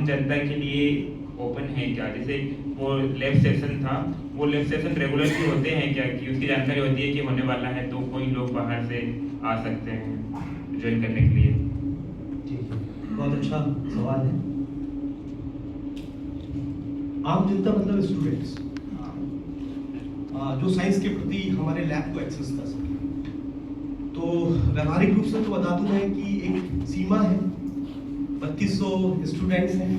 आम जनता के लिए ओपन है क्या? जैसे वो लैब सेशन था, वो लैब सेशन रेगुलरली होते हैं क्या, कि उसकी जानकारी होती है कि होने वाला है तो कोई लोग बाहर से आ सकते हैं ज्वाइन करने के लिए? ठीक है, बहुत अच्छा सवाल है। आम जनता मतलब स्टूडेंट्स जो साइंस के प्रति हमारे लैब को एक्सेस कर सके। तो व्यवहारिक रूप से तो बता दूं मैं कि एक सीमा है, 3200 स्टूडेंट्स हैं,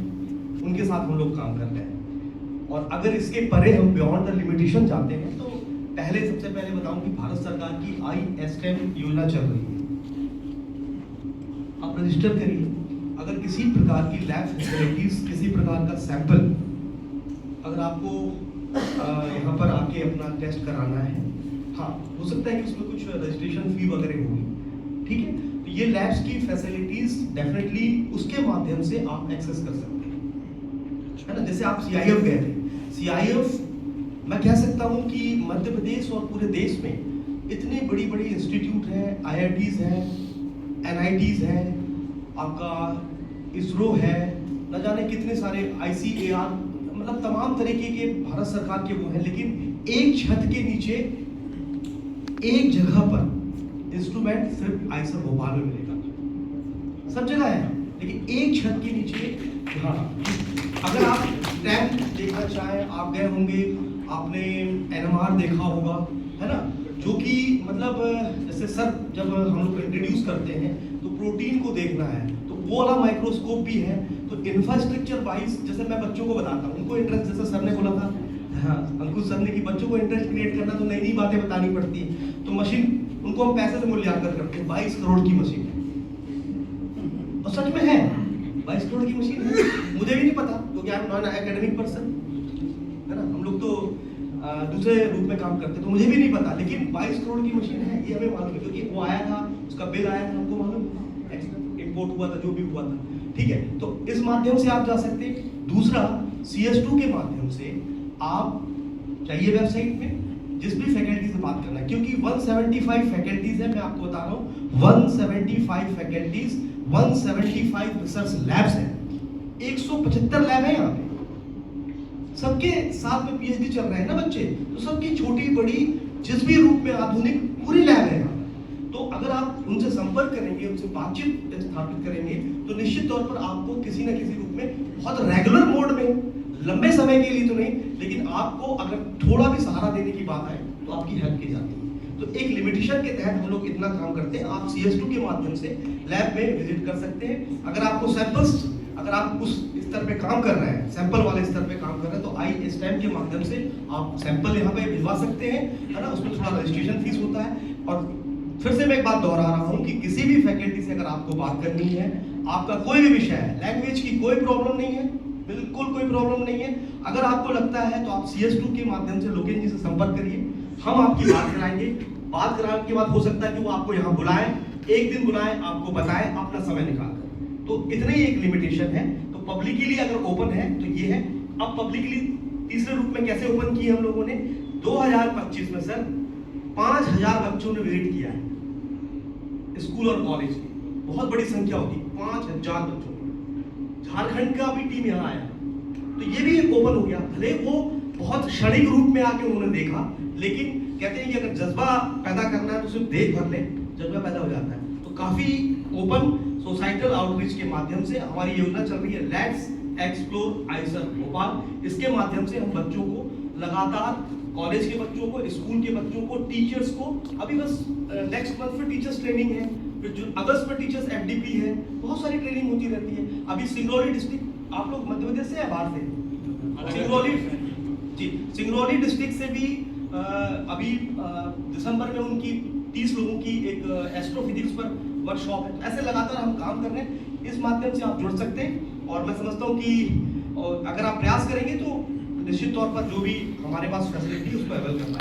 उनके साथ हम लोग काम कर रहे हैं। और अगर इसके परे हम बियॉन्ड द लिमिटेशन जाते हैं तो सबसे पहले बताऊं कि भारत सरकार की ISTEM योजना चल रही है। आप रजिस्टर करिए। अगर किसी प्रकार की लैब फैसिलिटीज, किसी प्रकार का सैंपल अगर आपको यहाँ पर आके अपना टेस्ट कराना है, हाँ हो सकता है कि उसमें कुछ रजिस्ट्रेशन फी वगैरह होगी, ठीक है। तो ये लैब्स की फैसिलिटीज डेफिनेटली उसके माध्यम से आप एक्सेस कर सकते हैं, है ना। जैसे आप CIF गए थे, CIF मैं कह सकता हूँ कि मध्य प्रदेश और पूरे देश में इतने बड़ी बड़ी इंस्टीट्यूट हैं, IITs हैं, NITs हैं, आपका ISRO है, न जाने कितने सारे ICAR, मतलब तमाम तरीके के भारत सरकार के वो हैं। लेकिन एक छत के नीचे एक जगह पर इंस्ट्रूमेंट सिर्फ आईसर भोपाल में मिलेगा, सब जगह है लेकिन एक छत के नीचे। हाँ, अगर आप टैंक देखना चाहें, आप गए होंगे, आपने NMR देखा होगा, है ना, जो कि मतलब जैसे सर जब हम लोग इंट्रोड्यूस करते हैं तो प्रोटीन को देखना है तो वो वाला माइक्रोस्कोप भी है। तो इंफ्रास्ट्रक्चर वाइज जैसे मैं बच्चों को बताता हूँ, उनको इंटरेस्ट, जैसे सर ने बोला था, हाँ अंकुश सर ने, कि बच्चों को इंटरेस्ट क्रिएट करना तो नई नई बातें बतानी पड़ती है। तो मशीन उनको हम पैसे से मूल्यांकन करते हैं, 22 करोड़ की मशीन है, और सच में है 22 करोड़ की मशीन है। मुझे भी नहीं पता क्योंकि I am non academic person, है ना, हम लोग तो दूसरे रूप में काम करते, तो मुझे भी नहीं पता, लेकिन 22 करोड़ की मशीन है ये हमें मालूम है, क्योंकि वो आया था, उसका बिल आया था, हमको मालूम, इंपोर्ट हुआ था, जो भी हुआ था, ठीक है। तो इस माध्यम से आप जा सकते हैं। दूसरा, CS2 के माध्यम से आप चाहिए वेबसाइट में जिस भी फैकल्टी से बात करना है, क्योंकि 175 फैकल्टीज है, मैं आपको बता रहा हूँ 175 फैकल्टीज, 175 रिसर्च लैब्स हैं, 175 लैब है यहाँ पे, सबके साथ में PhD चल रहे हैं ना बच्चे, तो सबकी छोटी बड़ी जिस भी रूप में आधुनिक पूरी लैब है यहाँ। तो अगर आप उनसे संपर्क करेंगे, उनसे बातचीत स्थापित करेंगे, तो निश्चित तौर पर आपको किसी न किसी रूप में बहुत रेगुलर मोड में, लंबे समय के लिए तो नहीं, लेकिन आपको अगर थोड़ा भी सहारा देने की बात आए तो आपकी हेल्प की जाती है। तो एक लिमिटेशन के तहत हम लोग इतना काम करते हैं। आप CS2 के माध्यम से लैब में विजिट कर सकते हैं। अगर आपको सैंपल्स, अगर आप उस स्तर पे काम कर रहे हैं, सैंपल वाले स्तर पे काम कर रहे हैं, तो ISTEM के माध्यम से आप सैंपल यहाँ पे भिजवा सकते हैं, है ना। उसमें थोड़ा रजिस्ट्रेशन फीस होता है। और फिर से मैं एक बात दोहरा रहा हूँ कि किसी भी फैकल्टी से अगर आपको बात करनी है, आपका कोई भी विषय है, लैंग्वेज की कोई प्रॉब्लम नहीं है, बिल्कुल कोई प्रॉब्लम नहीं है। अगर आपको लगता है तो आप CS2 के माध्यम से लोकेश जी से संपर्क करिए, हम आपकी बात कराएंगे। बात कराने के बाद हो सकता है कि वो आपको यहाँ बुलाएं, एक दिन बुलाएं, आपको बताएं अपना समय निकालकर। तो इतने ही एक लिमिटेशन है। तो पब्लिकली अगर ओपन है तो ये है। अब पब्लिकली तीसरे रूप में कैसे ओपन किए हम लोगों ने, 2025 में सर 5000 बच्चों ने विजिट किया है स्कूल और कॉलेज की, बहुत बड़ी संख्या होगी, 5000 बच्चों। झारखंड का भी टीम यहाँ आया, तो ये भी एक ओपन हो गया। भले वो बहुत क्षणिक रूप में आके उन्होंने देखा, लेकिन कहते हैं कि अगर जज्बा पैदा करना है तो सिर्फ देख भर ले, जज्बा पैदा हो जाता है। तो काफी ओपन सोसाइटल आउटरीच के माध्यम से हमारी योजना चल रही है, लेट्स एक्सप्लोर आईसर भोपाल। इसके माध्यम से हम बच्चों को लगातार, कॉलेज के बच्चों को, स्कूल के बच्चों को, टीचर्स को, अभी बस नेक्स्ट मंथ में टीचर्स ट्रेनिंग है, फिर अगस्त में टीचर्स FDP है, बहुत सारी ट्रेनिंग होती रहती है। अभी सिंगरौली डिस्ट्रिक्ट, आप लोग मध्य प्रदेश से या बाहर से? सिंगरौली जी, सिंगरौली डिस्ट्रिक्ट से भी अभी दिसंबर में उनकी 30 लोगों की एक एस्ट्रोफिजिक्स पर वर्कशॉप है। तो ऐसे लगातार हम काम कर रहे हैं, इस माध्यम से आप जुड़ सकते हैं। और मैं समझता हूँ कि अगर आप प्रयास करेंगे तो निश्चित तौर पर जो भी हमारे पास फैसिलिटी है उसको अवेल करना है।